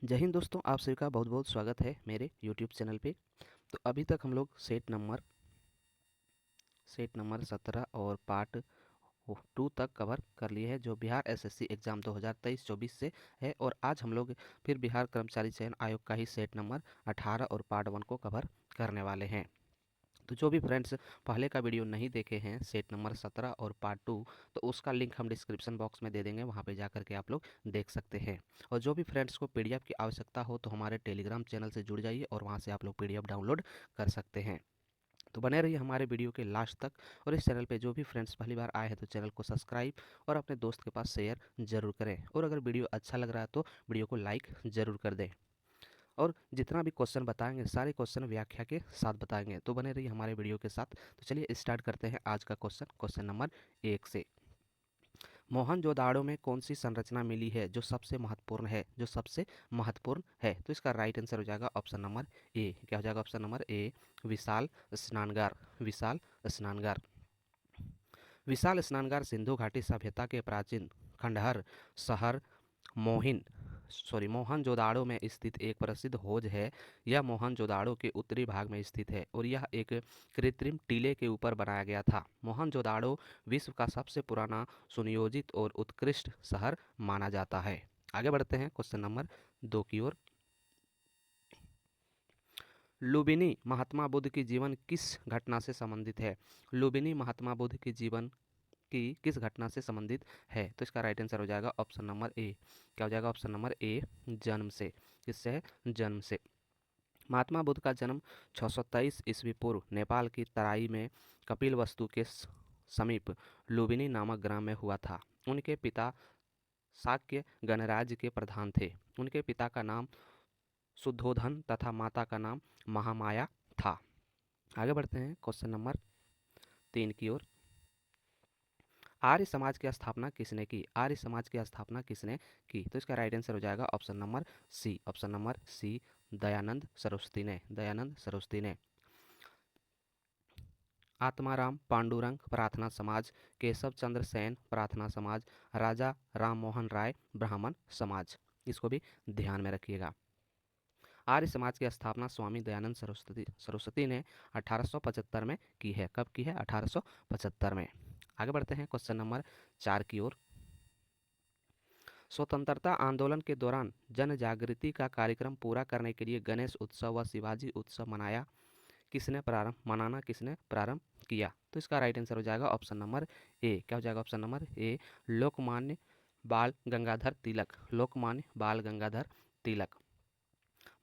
जय हिंद दोस्तों, आप सभी का बहुत बहुत स्वागत है मेरे यूट्यूब चैनल पे। तो अभी तक हम लोग सेट नंबर 17 और पार्ट 2 तक कवर कर लिए हैं, जो बिहार एसएससी एग्ज़ाम 2023-24 से है। और आज हम लोग फिर बिहार कर्मचारी चयन आयोग का ही सेट नंबर 18 और पार्ट 1 को कवर करने वाले हैं। तो जो भी फ्रेंड्स पहले का वीडियो नहीं देखे हैं सेट नंबर 17 और पार्ट 2, तो उसका लिंक हम डिस्क्रिप्शन बॉक्स में दे देंगे, वहाँ पे जा करके आप लोग देख सकते हैं। और जो भी फ्रेंड्स को पीडीएफ की आवश्यकता हो तो हमारे टेलीग्राम चैनल से जुड़ जाइए और वहाँ से आप लोग पीडीएफ डाउनलोड कर सकते हैं। तो बने रहिए हमारे वीडियो के लास्ट तक। और इस चैनल पे जो भी फ्रेंड्स पहली बार आए हैं तो चैनल को सब्सक्राइब और अपने दोस्त के पास शेयर जरूर करें। और अगर वीडियो अच्छा लग रहा है तो वीडियो को लाइक ज़रूर कर दें। और जितना भी क्वेश्चन बताएंगे सारे क्वेश्चन व्याख्या के साथ बताएंगे, तो बने रहिए हमारे वीडियो के साथ। तो चलिए स्टार्ट करते हैं आज का क्वेश्चन नंबर 1 से। मोहनजोदाड़ो में कौन सी संरचना मिली है जो सबसे महत्वपूर्ण है, तो इसका राइट आंसर हो जाएगा ऑप्शन नंबर ए। क्या हो जाएगा ऑप्शन नंबर ए? विशाल स्नानगार। विशाल स्नानगार सिंधु घाटी सभ्यता के प्राचीन खंडहर शहर मोहनजोदाड़ो में स्थित एक प्रसिद्ध खोज है। यह मोहनजोदाड़ो के उत्तरी भाग में स्थित है और यह एक कृत्रिम टीले के ऊपर बनाया गया था। मोहनजोदाड़ो विश्व का सबसे पुराना सुनियोजित और उत्कृष्ट शहर माना जाता है। आगे बढ़ते हैं क्वेश्चन नंबर 2 की ओर। लुम्बिनी महात्मा बुद्ध की जीवन किस घटना से संबंधित है? लुम्बिनी महात्मा बुद्ध की जीवन की किस घटना से संबंधित है? तो इसका राइट आंसर हो जाएगा ऑप्शन नंबर ए। क्या हो जाएगा ऑप्शन नंबर ए? जन्म से। किससे है? जन्म से। महात्मा बुद्ध का जन्म 623 ईस्वी पूर्व नेपाल की तराई में कपिलवस्तु के समीप लुम्बिनी नामक ग्राम में हुआ था। उनके पिता शाक्य गणराज्य के प्रधान थे। उनके पिता का नाम शुद्धोधन तथा माता का नाम महामाया था। आगे बढ़ते हैं क्वेश्चन नंबर 3 की ओर। आर्य समाज की स्थापना किसने की? आर्य समाज की स्थापना किसने की? तो इसका राइट आंसर हो जाएगा option number C. Option number C, Dayanand Saraswati ने। आत्माराम पांडुरंग प्रार्थना समाज, केशव चंद्र सेन प्रार्थना समाज, राजा राम मोहन राय ब्राह्मण समाज। इसको भी ध्यान में रखिएगा। आर्य समाज की स्थापना स्वामी दयानंद सरस्वती ने 1875 में की है। कब की है? 1875 में। आगे बढ़ते हैं क्वेश्चन नंबर 4 की ओर। स्वतंत्रता आंदोलन के दौरान जन जागृति का कार्यक्रम पूरा करने के लिए गणेश उत्सव व शिवाजी उत्सव मनाना किसने प्रारंभ किया? तो इसका राइट आंसर हो जाएगा ऑप्शन नंबर ए। क्या हो जाएगा ऑप्शन नंबर ए? लोकमान्य बाल गंगाधर तिलक।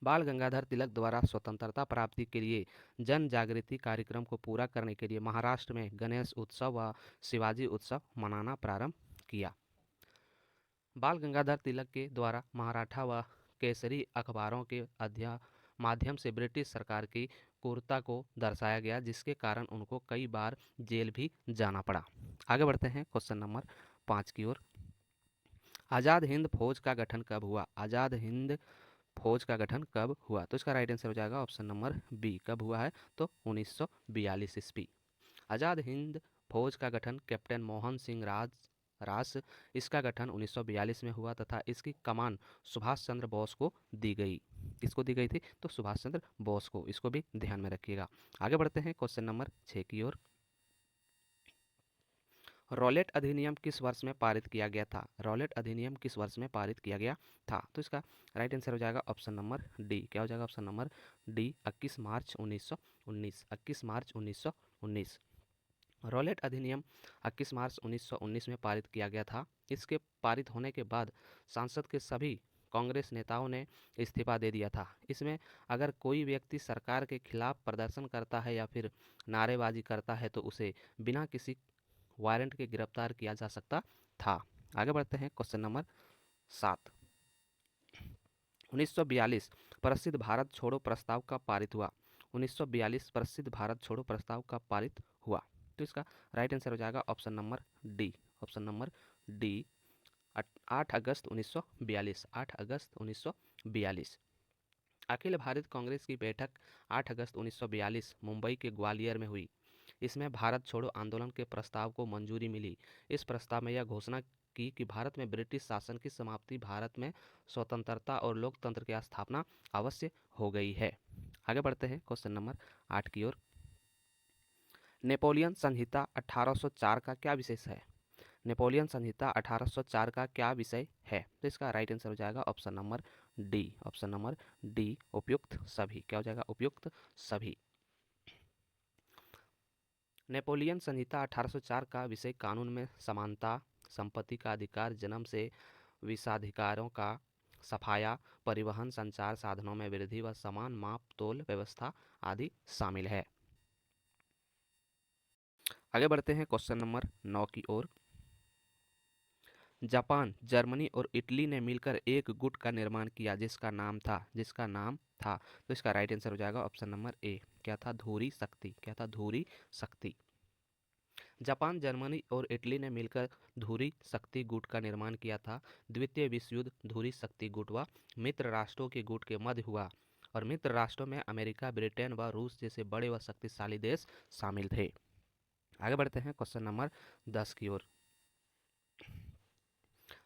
बाल गंगाधर तिलक द्वारा स्वतंत्रता प्राप्ति के लिए जन जागृति कार्यक्रम को पूरा करने के लिए महाराष्ट्र में गणेश उत्सव व शिवाजी उत्सव मनाना प्रारंभ किया। बाल गंगाधर तिलक के द्वारा मराठा व केसरी अखबारों के माध्यम से ब्रिटिश सरकार की क्रूरता को दर्शाया गया, जिसके कारण उनको कई बार जेल भी जाना पड़ा। आगे बढ़ते हैं क्वेश्चन नंबर 5 की ओर। आज़ाद हिंद फौज का गठन कब हुआ? आज़ाद हिंद फौज का गठन कब हुआ? तो इसका राइट आंसर हो जाएगा ऑप्शन नंबर बी। कब हुआ है? तो 1942 ईस्वी। आज़ाद हिंद फौज का गठन कैप्टन मोहन सिंह रास इसका गठन 1942 में हुआ तथा इसकी कमान सुभाष चंद्र बोस को दी गई। किसको दी गई थी? तो सुभाष चंद्र बोस को। इसको भी ध्यान में रखिएगा। आगे बढ़ते हैं क्वेश्चन नंबर 6 की ओर। रॉलेट अधिनियम किस वर्ष में पारित किया गया था? रॉलेट अधिनियम किस वर्ष में पारित किया गया था? तो इसका राइट आंसर हो जाएगा ऑप्शन नंबर डी। क्या हो जाएगा ऑप्शन नंबर डी? 21 मार्च 1919। 21 मार्च 1919। रॉलेट अधिनियम 21 मार्च 1919 में पारित किया गया था। इसके पारित होने के बाद संसद के सभी कांग्रेस नेताओं ने इस्तीफा दे दिया था। इसमें अगर कोई व्यक्ति सरकार के खिलाफ प्रदर्शन करता है या फिर नारेबाजी करता है तो उसे बिना किसी वारंट के गिरफ्तार किया जा सकता था। आगे बढ़ते हैं क्वेश्चन नंबर 7। 1942 प्रसिद्ध भारत छोड़ो प्रस्ताव का पारित हुआ। 1942 प्रसिद्ध भारत छोड़ो प्रस्ताव का पारित हुआ। तो इसका राइट आंसर हो जाएगा option number D. Option number D, 8 अगस्त 1942। 8 अगस्त 1942। अखिल भारत कांग्रेस की बैठक 8 अगस्त 1942 मुंबई के ग्वालियर में हुई। इसमें भारत छोड़ो आंदोलन के प्रस्ताव को मंजूरी मिली। इस प्रस्ताव में यह घोषणा की कि भारत में ब्रिटिश शासन की समाप्ति, भारत में स्वतंत्रता और लोकतंत्र की स्थापना अवश्य हो गई है। आगे बढ़ते हैं क्वेश्चन नंबर 8 की ओर। नेपोलियन संहिता 1804 का क्या विशेष है? नेपोलियन संहिता 1804 का क्या विषय है? तो इसका राइट आंसर हो जाएगा option number D. Option number D, उपयुक्त सभी। क्या हो जाएगा? उपयुक्त सभी। नेपोलियन संहिता 1804 का विषय कानून में समानता, संपत्ति का अधिकार, जन्म से विषाधिकारों का सफाया, परिवहन, संचार साधनों में वृद्धि व समान माप तोल व्यवस्था आदि शामिल है। आगे बढ़ते हैं क्वेश्चन नंबर 9 की ओर। जापान, जर्मनी और इटली ने मिलकर एक गुट का निर्माण किया जिसका नाम था। तो इसका राइट आंसर हो जाएगा ऑप्शन नंबर ए। क्या था? धुरी शक्ति। क्या था? धुरी शक्ति। जापान, जर्मनी और इटली ने मिलकर धुरी शक्ति गुट का निर्माण किया था। द्वितीय विश्व युद्ध धुरी शक्ति गुट व मित्र राष्ट्रों के गुट के मध्य हुआ और मित्र राष्ट्रों में अमेरिका, ब्रिटेन व रूस जैसे बड़े व शक्तिशाली देश शामिल थे। आगे बढ़ते हैं क्वेश्चन नंबर 10 की ओर।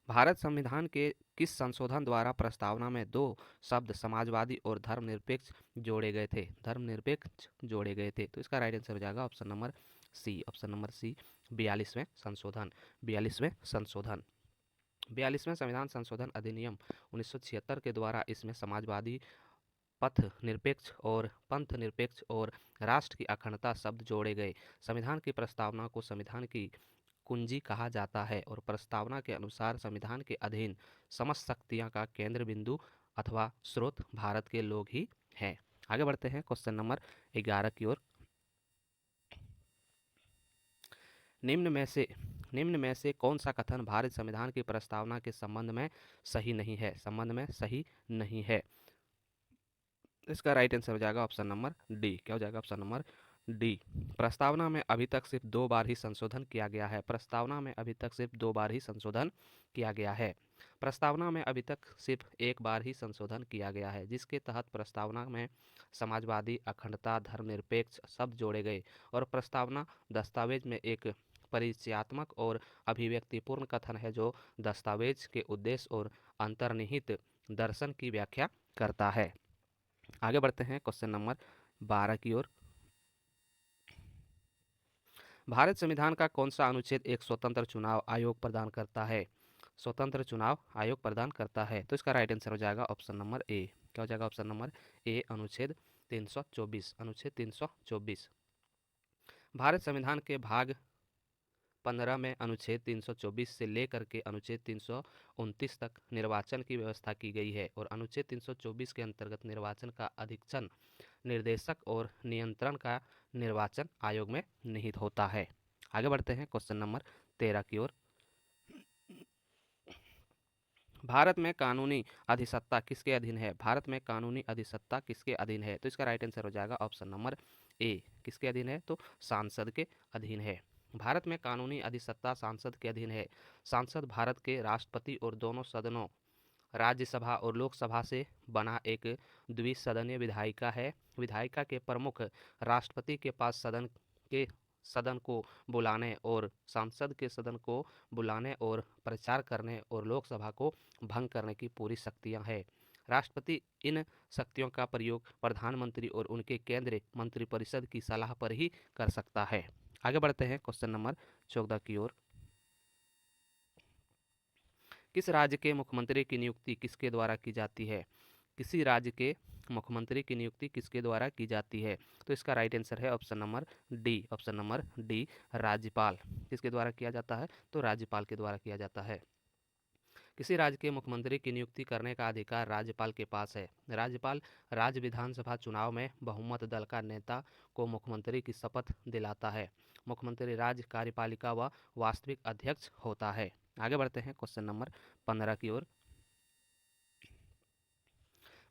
भारत संविधान के किस संशोधन द्वारा प्रस्तावना में दो शब्द समाजवादी और धर्मनिरपेक्ष जोड़े गए थे? धर्मनिरपेक्ष जोड़े गए थे। तो इसका राइट आंसर हो जाएगा option number C. Option number C, 42वें संशोधन। 42वें संशोधन। 42वें संविधान संशोधन अधिनियम 1976 के द्वारा इसमें समाजवादी, पथ निरपेक्ष और पंथ निरपेक्ष और राष्ट्र की अखंडता शब्द जोड़े गए। संविधान की प्रस्तावना को संविधान की कुंजी कहा जाता है और प्रस्तावना के अनुसार संविधान के अधीन समस्त शक्तियां का केंद्र बिंदु अथवा स्रोत भारत के लोग ही हैं। आगे बढ़ते हैं क्वेश्चन नंबर 11 की ओर। निम्न में से कौन सा कथन भारत संविधान की प्रस्तावना के संबंध में सही नहीं है? संबंध में सही नहीं है। इसका राइट आंसर हो जाएगा ऑप्शन नंबर डी। क्या हो जाएगा? Option number D. प्रस्तावना में अभी तक सिर्फ 2 बार ही संशोधन किया गया है। प्रस्तावना में अभी तक सिर्फ 2 बार ही संशोधन किया गया है। प्रस्तावना में अभी तक सिर्फ 1 बार ही संशोधन किया गया है, जिसके तहत प्रस्तावना में समाजवादी, अखंडता, धर्मनिरपेक्ष शब्द जोड़े गए और प्रस्तावना दस्तावेज में एक परिचयात्मक और अभिव्यक्तिपूर्ण कथन है जो दस्तावेज के उद्देश्य और अंतर्निहित दर्शन की व्याख्या करता है। आगे बढ़ते हैं क्वेश्चन नंबर 12 की ओर। भारत संविधान का कौन सा अनुच्छेद एक स्वतंत्र चुनाव आयोग प्रदान करता है? स्वतंत्र चुनाव आयोग प्रदान करता है। तो इसका राइट आंसर हो जाएगा ऑप्शन नंबर ए। क्या हो जाएगा? ऑप्शन नंबर ए, अनुच्छेद 324। अनुच्छेद 324। भारत संविधान के भाग 15 में अनुच्छेद 324 से लेकर के अनुच्छेद 329 तक निर्वाचन की व्यवस्था की गई है और अनुच्छेद 324 के अंतर्गत निर्वाचन का अधीक्षण, निर्देशक और नियंत्रण का निर्वाचन आयोग में निहित होता है। आगे बढ़ते हैं क्वेश्चन नंबर 13 की ओर। भारत में कानूनी अधिसत्ता किसके अधीन है? भारत में कानूनी अधिसत्ता किसके अधीन है? तो इसका राइट आंसर हो जाएगा ऑप्शन नंबर ए। किसके अधीन है? तो सांसद के अधीन है। भारत में कानूनी अधिसत्ता सांसद के अधीन है। सांसद भारत के राष्ट्रपति और दोनों सदनों, राज्यसभा और लोकसभा से बना एक द्विसदनीय विधायिका है। विधायिका के प्रमुख राष्ट्रपति के पास सदन को बुलाने और सांसद के सदन को बुलाने और प्रचार करने और लोकसभा को भंग करने की पूरी शक्तियां हैं। राष्ट्रपति इन शक्तियों का प्रयोग प्रधानमंत्री और उनके केंद्रीय मंत्रिपरिषद की सलाह पर ही कर सकता है। आगे बढ़ते हैं क्वेश्चन नंबर 14 की ओर। किस राज्य के मुख्यमंत्री की नियुक्ति किसके द्वारा की जाती है? किसी राज्य के मुख्यमंत्री की नियुक्ति किसके द्वारा की जाती है? तो इसका राइट आंसर है option number D. Option number D, राज्यपाल। किसके द्वारा किया जाता है? तो राज्यपाल के द्वारा किया जाता है। किसी राज्य के मुख्यमंत्री की नियुक्ति करने का अधिकार राज्यपाल के पास है। राज्यपाल राज्य विधानसभा चुनाव में बहुमत दल का नेता को मुख्यमंत्री की शपथ दिलाता है। मुख्यमंत्री राज्य कार्यपालिका व वास्तविक अध्यक्ष होता है। आगे बढ़ते हैं क्वेश्चन नंबर 15 की ओर।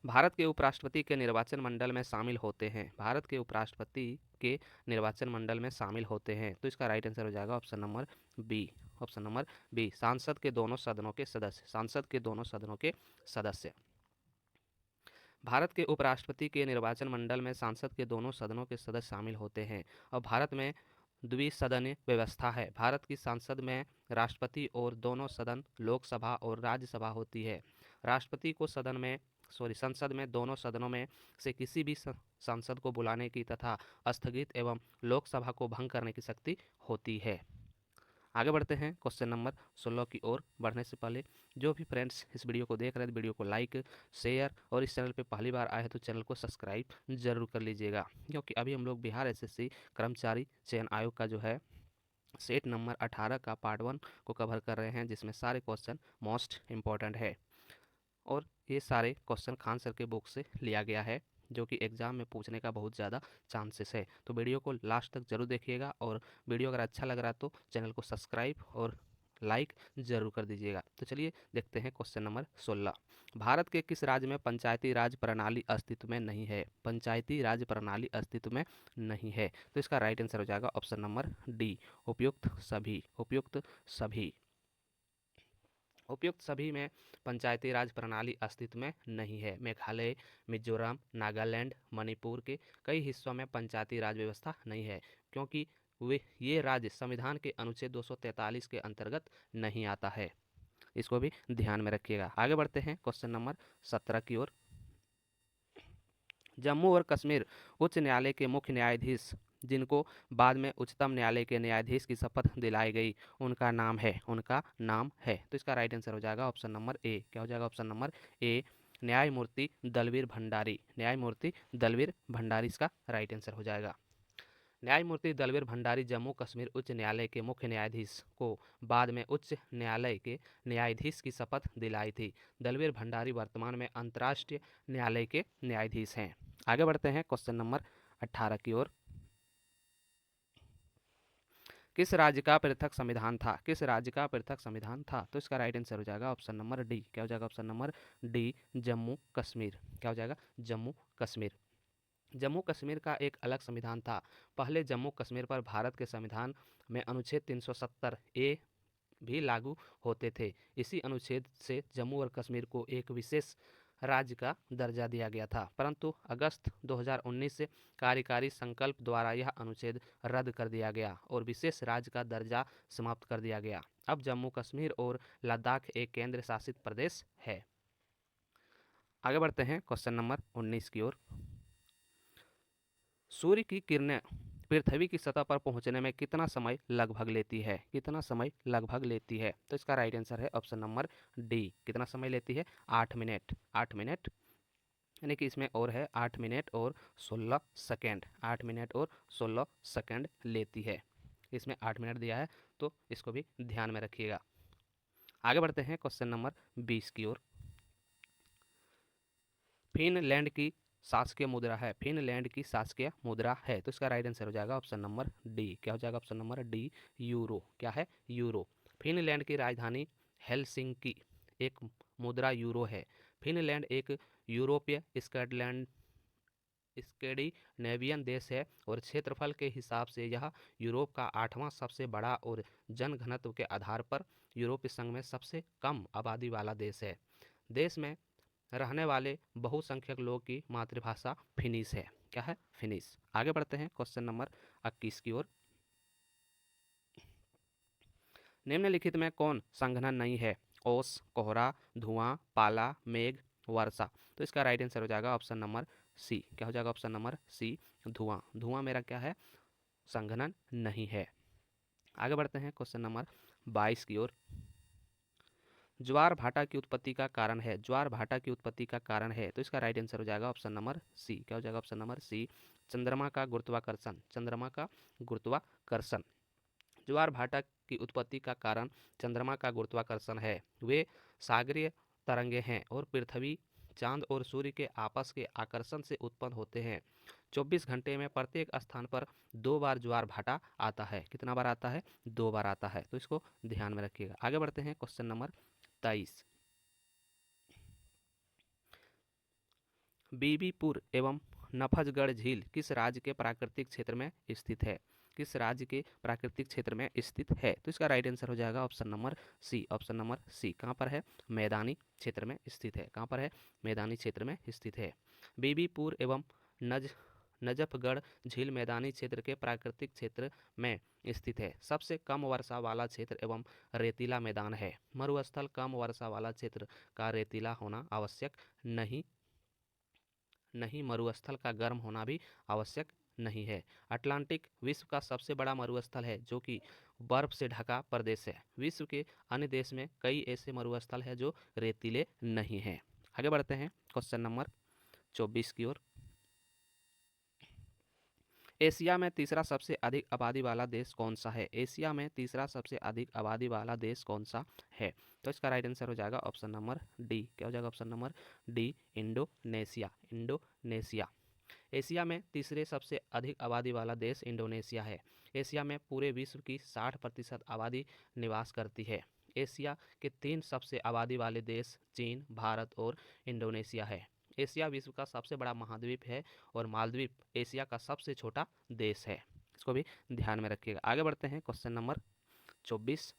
भारत के उपराष्ट्रपति के निर्वाचन मंडल में शामिल होते हैं। भारत के उपराष्ट्रपति के निर्वाचन मंडल में शामिल होते हैं। तो इसका राइट आंसर हो जाएगा option number B. Option number B, सांसद के दोनों सदनों के सदस्य। सांसद के दोनों सदनों के सदस्य। भारत के उपराष्ट्रपति के निर्वाचन मंडल में सांसद के दोनों सदनों के सदस्य शामिल होते हैं और भारत में द्विसदनीय व्यवस्था है। भारत की संसद में राष्ट्रपति और दोनों सदन लोकसभा और राज्यसभा होती है। राष्ट्रपति को संसद में दोनों सदनों में से किसी भी सांसद को बुलाने की तथा स्थगित एवं लोकसभा को भंग करने की शक्ति होती है। आगे बढ़ते हैं क्वेश्चन नंबर 16 की ओर बढ़ने से पहले जो भी फ्रेंड्स इस वीडियो को देख रहे हैं वीडियो को लाइक, शेयर और इस चैनल पे पहली बार आए हैं तो चैनल को सब्सक्राइब जरूर कर लीजिएगा, क्योंकि अभी हम लोग बिहार एसएससी कर्मचारी चयन आयोग का जो है सेट नंबर 18 का पार्ट 1 को कवर कर रहे हैं, जिसमें सारे क्वेश्चन मोस्ट इम्पॉर्टेंट है और ये सारे क्वेश्चन खान सर के बुक से लिया गया है, जो कि एग्जाम में पूछने का बहुत ज़्यादा चांसेस है। तो वीडियो को लास्ट तक जरूर देखिएगा और वीडियो अगर अच्छा लग रहा है तो चैनल को सब्सक्राइब और लाइक जरूर कर दीजिएगा। तो चलिए देखते हैं क्वेश्चन नंबर 16। भारत के किस राज्य में पंचायती राज प्रणाली अस्तित्व में नहीं है? पंचायती राज प्रणाली अस्तित्व में नहीं है, तो इसका राइट आंसर हो जाएगा ऑप्शन नंबर डी, उपयुक्त सभी। उपयुक्त सभी, उपयुक्त सभी में पंचायती राज प्रणाली अस्तित्व में नहीं है। मेघालय, मिजोरम, नागालैंड, मणिपुर के कई हिस्सों में पंचायती राज व्यवस्था नहीं है, क्योंकि ये राज्य संविधान के अनुच्छेद 243 के अंतर्गत नहीं आता है। इसको भी ध्यान में रखिएगा। आगे बढ़ते हैं क्वेश्चन नंबर 17 की ओर। जम्मू और कश्मीर उच्च न्यायालय के मुख्य न्यायाधीश जिनको बाद में उच्चतम न्यायालय के न्यायाधीश की शपथ दिलाई गई, उनका नाम है। तो इसका राइट आंसर हो जाएगा ऑप्शन नंबर ए। क्या हो जाएगा ऑप्शन नंबर ए, न्यायमूर्ति दलवीर भंडारी। न्यायमूर्ति दलवीर भंडारी इसका राइट आंसर हो जाएगा। न्यायमूर्ति दलवीर भंडारी जम्मू कश्मीर उच्च न्यायालय के मुख्य न्यायाधीश को बाद में उच्च न्यायालय के न्यायाधीश की शपथ दिलाई थी। दलवीर भंडारी वर्तमान में अंतर्राष्ट्रीय न्यायालय के न्यायाधीश हैं। आगे बढ़ते हैं क्वेश्चन नंबर 18 की ओर। किस राज्य का पृथक संविधान था? किस राज्य का पृथक संविधान था? तो इसका राइट आंसर हो जाएगा ऑप्शन नंबर डी। क्या हो जाएगा option number D, Jammu Kashmir. क्या हो जाएगा? जम्मू कश्मीर। जम्मू कश्मीर का एक अलग संविधान था। पहले जम्मू कश्मीर पर भारत के संविधान में अनुच्छेद 370 ए भी लागू होते थे। इसी अनुच्छेद से जम्मू और कश्मीर को एक विशेष राज्य का दर्जा दिया गया था, परंतु अगस्त 2019 से कार्यकारी संकल्प द्वारा यह अनुच्छेद रद्द कर दिया गया और विशेष राज्य का दर्जा समाप्त कर दिया गया। अब जम्मू कश्मीर और लद्दाख एक केंद्र शासित प्रदेश है। आगे बढ़ते हैं क्वेश्चन नंबर 19 की ओर। सूर्य की किरणें पृथ्वी की सतह पर पहुंचने में कितना समय लगभग लेती है? कितना समय लगभग लेती है? तो इसका राइट आंसर है ऑप्शन नंबर डी। कितना समय लेती है? 8 मिनट। 8 मिनट, यानी कि इसमें और है 8 मिनट और 16 सेकेंड। 8 मिनट और 16 सेकेंड लेती है। इसमें 8 मिनट दिया है, तो इसको भी ध्यान में रखिएगा। आगे बढ़ते हैं क्वेश्चन नंबर 20 की ओर। फिनलैंड की शासकीय मुद्रा है। फिनलैंड की शासकीय मुद्रा है, तो इसका राइट आंसर हो जाएगा ऑप्शन नंबर डी। क्या हो जाएगा ऑप्शन नंबर डी, यूरो। क्या है? यूरो। फिनलैंड की राजधानी हेलसिंकी, एक मुद्रा यूरो है। फिनलैंड एक यूरोपीय स्कैंडिनेवियन देश है और क्षेत्रफल के हिसाब से यह यूरोप का 8वां सबसे बड़ा और जनघनत्व के आधार पर यूरोपीय संघ में सबसे कम आबादी वाला देश है। देश में रहने वाले बहुसंख्यक लोगों की मातृभाषा फिनिश है। क्या है? फिनिश। आगे बढ़ते हैं क्वेश्चन नंबर 21 की ओर। निम्नलिखित में कौन संघनन नहीं है? ओस, कोहरा, धुआं, पाला, मेघ, वर्षा। तो इसका राइट आंसर हो जाएगा ऑप्शन नंबर सी। क्या हो जाएगा ऑप्शन नंबर सी, धुआं। धुआं मेरा क्या है? संघनन नहीं है। आगे बढ़ते हैं क्वेश्चन नंबर 22 की ओर। ज्वार भाटा की उत्पत्ति का कारण है। ज्वार भाटा की उत्पत्ति का कारण है, तो इसका राइट आंसर हो जाएगा ऑप्शन नंबर सी। क्या हो जाएगा ऑप्शन नंबर सी, चंद्रमा का गुरुत्वाकर्षण। चंद्रमा का गुरुत्वाकर्षण। ज्वार भाटा की उत्पत्ति का कारण चंद्रमा का गुरुत्वाकर्षण है। वे सागरीय तरंगे हैं और पृथ्वी, चांद और सूर्य के आपस के आकर्षण से उत्पन्न होते हैं। 24 घंटे में प्रत्येक स्थान पर 2 बार ज्वार भाटा आता है। कितना बार आता है? 2 बार आता है, तो इसको ध्यान में रखिएगा। आगे बढ़ते हैं क्वेश्चन नंबर 23। बीबीपुर एवं नफजगढ़ झील किस राज्य के प्राकृतिक क्षेत्र में स्थित है? किस राज्य के प्राकृतिक क्षेत्र में स्थित है? तो इसका राइट आंसर हो जाएगा option number C. Option number C. कहाँ पर है? मैदानी क्षेत्र में स्थित है। कहाँ पर है? मैदानी क्षेत्र में स्थित है। बीबीपुर एवं नजफगढ़ झील मैदानी क्षेत्र के प्राकृतिक क्षेत्र में स्थित है। सबसे कम वर्षा वाला क्षेत्र एवं रेतीला मैदान है। मरुस्थल कम वर्षा वाला क्षेत्र का रेतीला होना आवश्यक नहीं मरुस्थल का गर्म होना भी आवश्यक नहीं है। अटलांटिक विश्व का सबसे बड़ा मरुस्थल है जो कि बर्फ से ढका प्रदेश है। विश्व के अन्य देश में कई ऐसे मरुस्थल हैं जो रेतीले नहीं हैं। आगे बढ़ते हैं क्वेश्चन नंबर 24 की ओर। एशिया में तीसरा सबसे अधिक आबादी वाला देश कौन सा है? एशिया में तीसरा सबसे अधिक आबादी वाला देश कौन सा है? तो इसका राइट आंसर हो जाएगा ऑप्शन नंबर डी। क्या हो जाएगा option number D, Indonesia. Indonesia Asia में तीसरे सबसे अधिक आबादी वाला देश इंडोनेशिया है। एशिया में पूरे विश्व की 60% आबादी निवास करती है। एशिया के 3 सबसे आबादी वाले देश चीन, भारत और इंडोनेशिया है। एशिया विश्व का सबसे बड़ा महाद्वीप है और मालदीव एशिया का सबसे छोटा देश है। इसको भी ध्यान में रखिएगा। आगे बढ़ते हैं क्वेश्चन नंबर 24।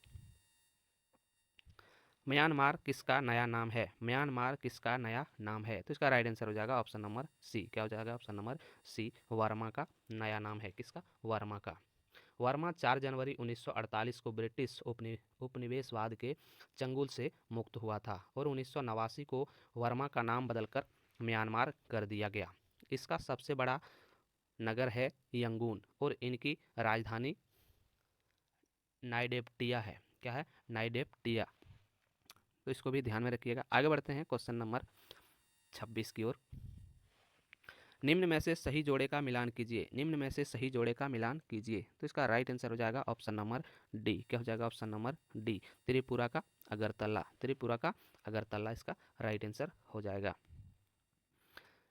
म्यांमार किसका नया नाम है? म्यांमार किसका नया नाम है? तो इसका राइट आंसर हो जाएगा ऑप्शन नंबर सी। क्या हो जाएगा ऑप्शन नंबर सी, वर्मा का नया नाम है। किसका? वर्मा का। वर्मा 4 जनवरी 1948 को ब्रिटिश उपनिवेशवाद के चंगुल से मुक्त हुआ था और 1989 को वर्मा का नाम बदलकर म्यांमार कर दिया गया। इसका सबसे बड़ा नगर है यंगून और इनकी राजधानी नाइडेप्टिया है। क्या है? नाइडेप्टिया। तो इसको भी ध्यान में रखिएगा। आगे बढ़ते हैं क्वेश्चन नंबर 26 की ओर। निम्न में से सही जोड़े का मिलान कीजिए। निम्न में से सही जोड़े का मिलान कीजिए। तो इसका राइट आंसर हो जाएगा ऑप्शन नंबर डी। क्या हो जाएगा ऑप्शन नंबर डी, त्रिपुरा का अगरतला। त्रिपुरा का अगरतला इसका राइट आंसर हो जाएगा।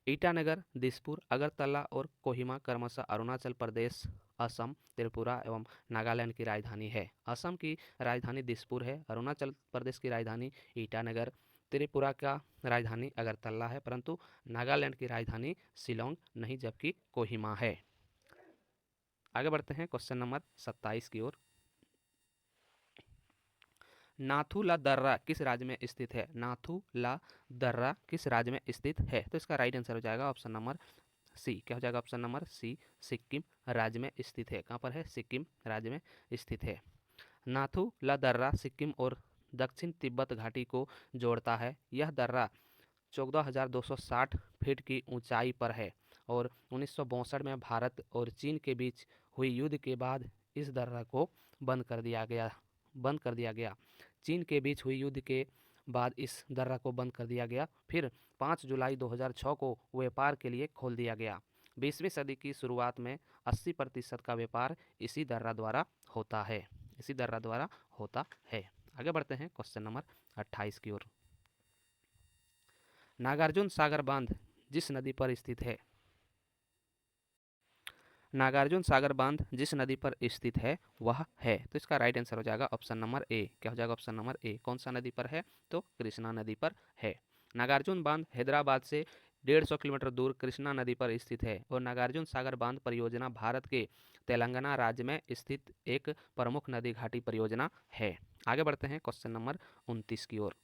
ईटानगर, दिसपुर, अगरतला और कोहिमा क्रमशः अरुणाचल प्रदेश, असम, त्रिपुरा एवं नागालैंड की राजधानी है। असम की राजधानी दिसपुर है, अरुणाचल प्रदेश की राजधानी ईटानगर, त्रिपुरा का राजधानी अगरतला है, परंतु नागालैंड की राजधानी शिलोंग नहीं जबकि कोहिमा है। आगे बढ़ते हैं क्वेश्चन नंबर 27 की ओर। नाथू ला दर्रा किस राज्य में स्थित है? नाथू ला दर्रा किस राज्य में स्थित है? तो इसका राइट आंसर हो जाएगा ऑप्शन नंबर सी। क्या हो जाएगा ऑप्शन नंबर सी, सिक्किम राज्य में स्थित है। कहाँ पर है? सिक्किम राज्य में स्थित है। नाथू ला दर्रा सिक्किम और दक्षिण तिब्बत घाटी को जोड़ता है। यह दर्रा 14,260 फीट की ऊंचाई पर है और 1962 में भारत और चीन के बीच हुई युद्ध के बाद इस दर्रा को बंद कर दिया गया। चीन के बीच हुई युद्ध के बाद इस दर्रा को बंद कर दिया गया। फिर 5 जुलाई 2006 को व्यापार के लिए खोल दिया गया। 20वीं सदी की शुरुआत में 80% का व्यापार इसी दर्रा द्वारा होता है। इसी दर्रा द्वारा होता है। आगे बढ़ते हैं क्वेश्चन नंबर 28 की ओर। नागार्जुन सागर बांध जिस नदी पर स्थित है? नागार्जुन सागर बांध जिस नदी पर स्थित है वह है। तो इसका राइट आंसर हो जाएगा ऑप्शन नंबर ए। क्या हो जाएगा ऑप्शन नंबर ए? कौन सा नदी पर है? तो कृष्णा नदी पर है। नागार्जुन बांध हैदराबाद से 150 किलोमीटर दूर कृष्णा नदी पर स्थित है और नागार्जुन सागर बांध परियोजना भारत के तेलंगाना राज्य में स्थित एक प्रमुख नदी घाटी परियोजना है। आगे बढ़ते हैं क्वेश्चन नंबर 29 की ओर।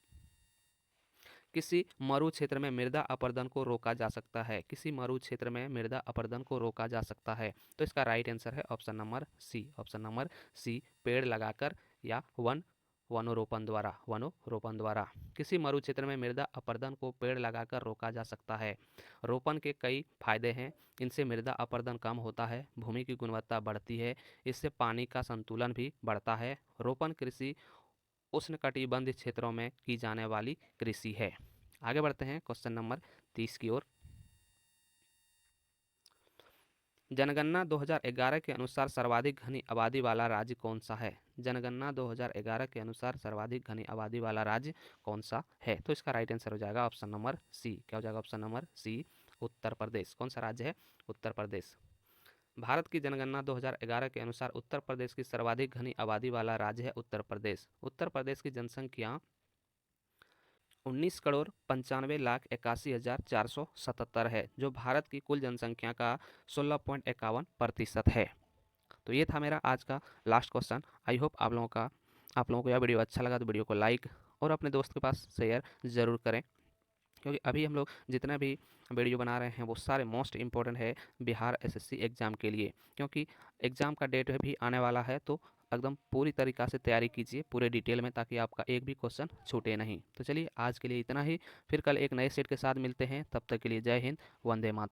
किसी मरु क्षेत्र में मृदा अपरदन को रोका जा सकता है? किसी मरु क्षेत्र में मृदा अपरदन को रोका जा सकता है। तो इसका राइट आंसर है option number C. Option number C, पेड़ लगाकर या वनोरोपण द्वारा। किसी मरु क्षेत्र में मृदा अपरदन को पेड़ लगाकर रोका जा सकता है। रोपण के कई फायदे हैं। इनसे मृदा अपरदन कम होता है, भूमि की गुणवत्ता बढ़ती है, इससे पानी का संतुलन भी बढ़ता है। रोपण कृषि उष्णकटिबंधीय क्षेत्रों में की जाने वाली कृषि है। आगे बढ़ते हैं क्वेश्चन नंबर 30 की ओर। जनगणना 2011 के अनुसार सर्वाधिक घनी आबादी वाला राज्य कौन सा है? जनगणना 2011 के अनुसार सर्वाधिक घनी आबादी वाला राज्य कौन सा है? तो इसका राइट आंसर हो जाएगा ऑप्शन नंबर सी। क्या हो जाएगा ऑप्शन नंबर सी, उत्तर प्रदेश। कौन सा राज्य है? उत्तर प्रदेश। भारत की जनगणना 2011 के अनुसार उत्तर प्रदेश की सर्वाधिक घनी आबादी वाला राज्य है उत्तर प्रदेश। उत्तर प्रदेश की जनसंख्या 19,95,81,477 है, जो भारत की कुल जनसंख्या का 16.51% है। तो ये था मेरा आज का लास्ट क्वेश्चन। आई होप आप लोगों को यह वीडियो अच्छा लगा तो वीडियो को लाइक और अपने दोस्त के पास शेयर ज़रूर करें। क्योंकि अभी हम लोग जितना भी वीडियो बना रहे हैं वो सारे मोस्ट इम्पोर्टेंट है बिहार एसएससी एग्ज़ाम के लिए, क्योंकि एग्ज़ाम का डेट भी आने वाला है। तो एकदम पूरी तरीक़ा से तैयारी कीजिए पूरे डिटेल में, ताकि आपका एक भी क्वेश्चन छूटे नहीं। तो चलिए आज के लिए इतना ही, फिर कल एक नए सेट के साथ मिलते हैं। तब तक के लिए जय हिंद, वंदे मातरम।